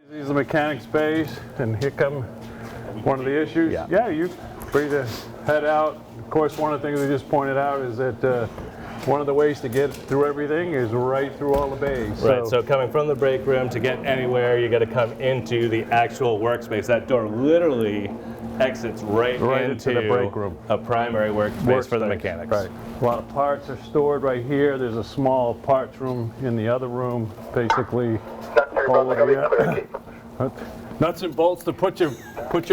This is the mechanic space, and here come one of the issues. Yeah, you're free to head out. Of course, one of the things we just pointed out is that one of the ways to get through everything is right through all the bays. Right, so coming from the break room to get anywhere, you got to come into the actual workspace. That door literally exits right into the break room. A primary workspace for the mechanics. Right. A lot of parts are stored right here. There's a small parts room in the other room, basically. Nuts and bolts to put your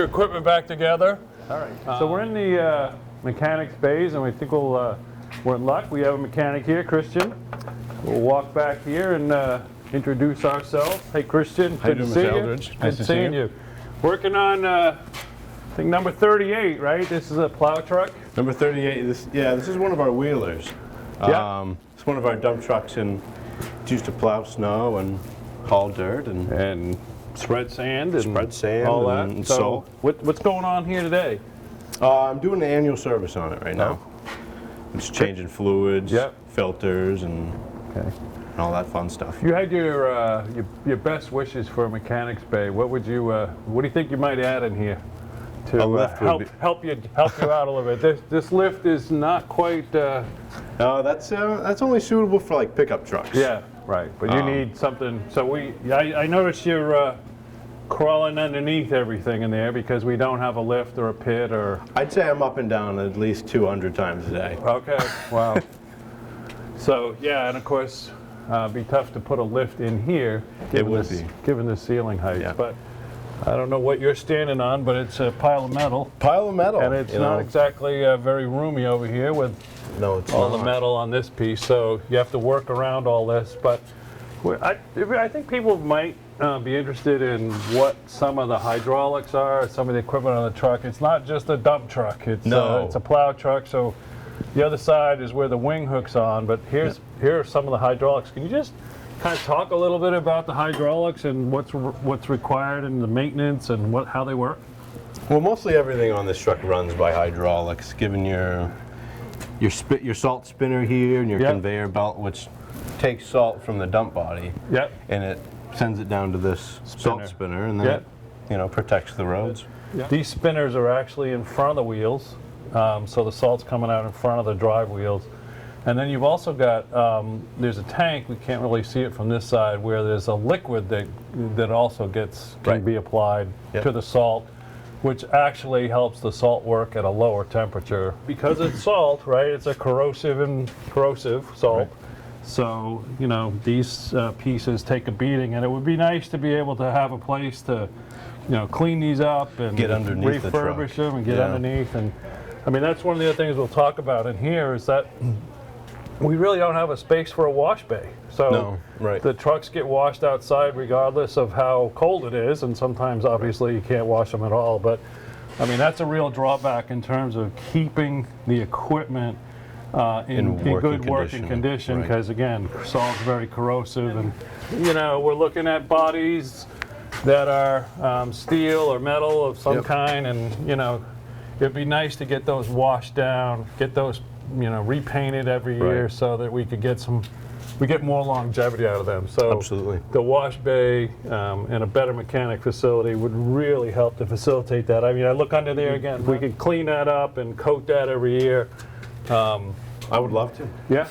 equipment back together. All right. So we're in the mechanics bays, and we think we're in luck. We have a mechanic here, Christian. We'll walk back here and introduce ourselves. Hey, Christian. How you doing, Mr. Eldridge? Nice to see you. Working on, I think, number 38, right? This is a plow truck. Number 38. This is one of our wheelers. Yeah. It's one of our dump trucks, and it's used to plow snow and haul dirt and spread sand and all that. And so salt. What's going on here today? I'm doing the annual service on it right now. It's changing fluids, filters, and all that fun stuff. If you had your best wishes for a mechanics bay, what do you think you might add in here to help you out a little bit? This lift is not quite. That's only suitable for like pickup trucks. Yeah, right. But you need something. So I noticed you're crawling underneath everything in there because we don't have a lift or a pit or. I'd say I'm up and down at least 200 times a day. Okay. Wow. So yeah, and of course, be tough to put a lift in here given the ceiling height. Yeah. But I don't know what you're standing on, but it's a pile of metal. And it's not exactly very roomy over here with all the metal on this piece. So you have to work around all this. But I think people might be interested in what some of the hydraulics are, some of the equipment on the truck. It's not just a dump truck. It's a plow truck. So the other side is where the wing hook's on. But here are some of the hydraulics. Can you just kind of talk a little bit about the hydraulics and what's required and the maintenance and how they work? Well, mostly everything on this truck runs by hydraulics, given your salt spinner here and your conveyor belt, which takes salt from the dump body, and it sends it down to this salt spinner, and then it protects the roads. These spinners are actually in front of the wheels, so the salt's coming out in front of the drive wheels. And then you've also got, there's a tank, we can't really see it from this side, where there's a liquid that also can be applied to the salt, which actually helps the salt work at a lower temperature. Because it's salt, right, it's a corrosive salt. Right. So, these pieces take a beating, and it would be nice to be able to have a place to, clean these up and get underneath refurbish them and get underneath. And I mean, that's one of the other things we'll talk about in here is that we really don't have a space for a wash bay. So the trucks get washed outside regardless of how cold it is, and sometimes obviously you can't wash them at all. But I mean, that's a real drawback in terms of keeping the equipment in good working condition, because again, salt's very corrosive, and we're looking at bodies that are steel or metal of some kind, and it'd be nice to get those washed down, get those repainted every year, so that we could get more longevity out of them. So absolutely, the wash bay and a better mechanic facility would really help to facilitate that. I mean, I look under there again. If we could clean that up and coat that every year. I would love to. Yeah.